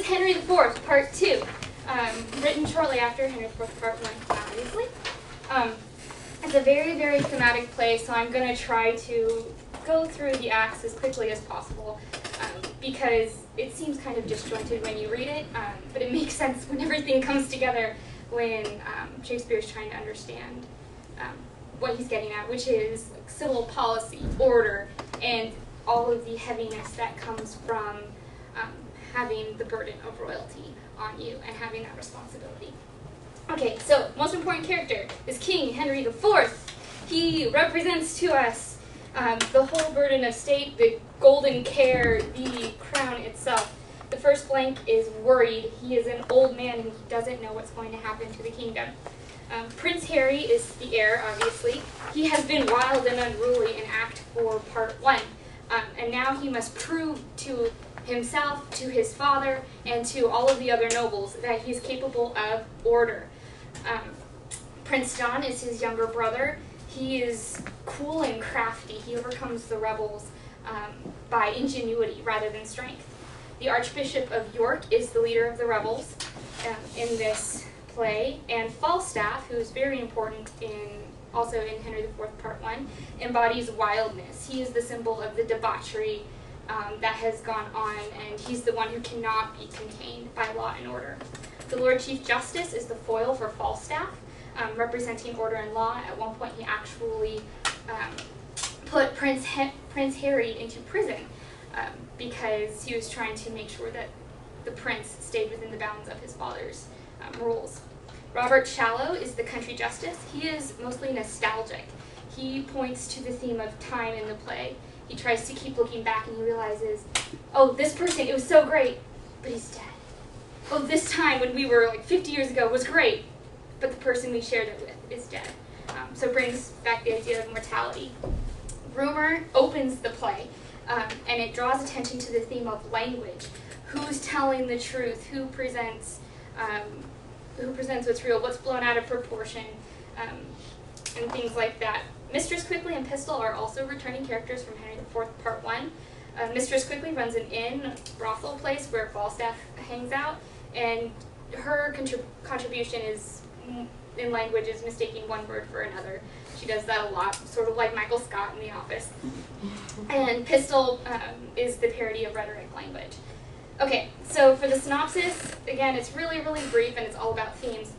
is Henry IV, Part 2, written shortly after Henry IV, Part 1, obviously. It's a very, very thematic play, so I'm going to try to go through the acts as quickly as possible, because it seems kind of disjointed when you read it, but it makes sense when everything comes together when Shakespeare's trying to understand what he's getting at, which is like, civil policy, order, and all of the heaviness that comes from having the burden of royalty on you and having that responsibility. Okay, so most important character is King Henry IV. He represents to us the whole burden of state, the golden care, the crown itself. The first blank is worried. He is an old man and he doesn't know what's going to happen to the kingdom. Prince Harry is the heir, obviously. He has been wild and unruly in Act 4, Part 1. And now he must prove to himself, to his father, and to all of the other nobles that he is capable of order. Prince John is his younger brother. He is cool and crafty. He overcomes the rebels by ingenuity rather than strength. The Archbishop of York is the leader of the rebels in this play, and Falstaff, who is very important also in Henry IV Part 1, embodies wildness. He is the symbol of the debauchery that has gone on, and he's the one who cannot be contained by law and order. The Lord Chief Justice is the foil for Falstaff, representing order and law. At one point he actually put Prince Harry into prison because he was trying to make sure that the prince stayed within the bounds of his father's rules. Robert Shallow is the country justice. He is mostly nostalgic. He points to the theme of time in the play. He tries to keep looking back and he realizes, oh, this person, it was so great, but he's dead. Oh, this time when we were like 50 years ago was great, but the person we shared it with is dead. So it brings back the idea of mortality. Rumor opens the play, and it draws attention to the theme of language. Who's telling the truth? Who presents what's real? What's blown out of proportion? And things like that. Mistress Quickly and Pistol are also returning characters from Henry IV Part 1. Mistress Quickly runs an inn, brothel place where Falstaff hangs out, and her contribution is in language is mistaking one word for another. She does that a lot, sort of like Michael Scott in The Office. And Pistol is the parody of rhetoric language. Okay, so for the synopsis, again, it's really, really brief and it's all about themes.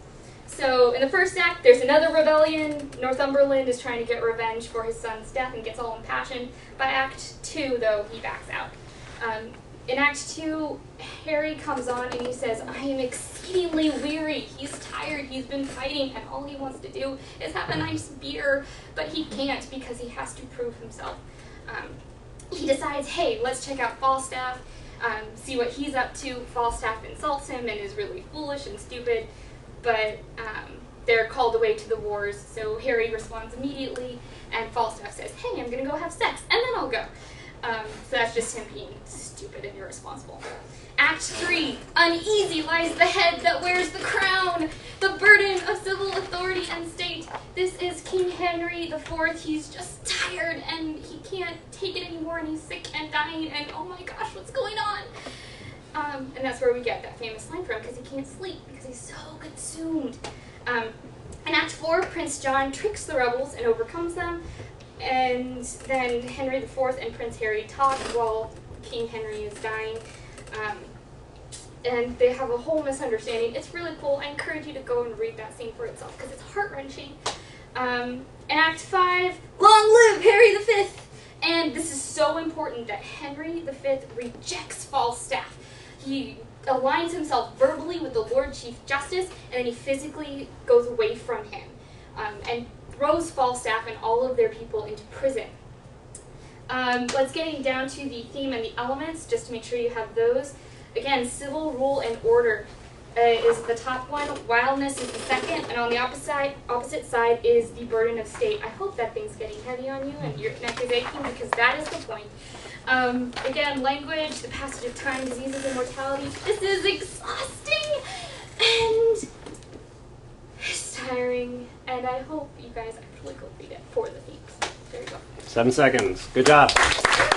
So in the first act, there's another rebellion. Northumberland is trying to get revenge for his son's death and gets all impassioned. By Act 2, though, he backs out. In Act 2, Harry comes on and he says, I am exceedingly weary. He's tired, he's been fighting, and all he wants to do is have a nice beer, but he can't because he has to prove himself. He decides, hey, let's check out Falstaff, see what he's up to. Falstaff insults him and is really foolish and stupid, but they're called away to the wars, so Harry responds immediately, and Falstaff says, hey, I'm gonna go have sex, and then I'll go. So that's just him being stupid and irresponsible. Act 3, uneasy lies the head that wears the crown, the burden of civil authority and state. This is King Henry IV. He's just tired and he can't take it anymore and he's sick and dying and oh my gosh, what's going on? And that's where we get that famous line from, because he can't sleep because he's so consumed. In Act 4, Prince John tricks the rebels and overcomes them. And then Henry IV and Prince Harry talk while King Henry is dying. And they have a whole misunderstanding. It's really cool. I encourage you to go and read that scene for itself because it's heart-wrenching. In Act 5, long live Harry V! And this is so important that Henry V rejects Falstaff. He aligns himself verbally with the Lord Chief Justice, and then he physically goes away from him. And throws Falstaff and all of their people into prison. Let's get down to the theme and the elements, just to make sure you have those. Again, civil rule and order is the top one, wildness is the second, and on the opposite side is the burden of state. I hope that thing's getting heavy on you and your neck is aching, because that is the point. Again, language, the passage of time, diseases, and mortality. This is exhausting, and it's tiring, and I hope you guys actually go read it for the themes. There you go. 7 seconds. Good job.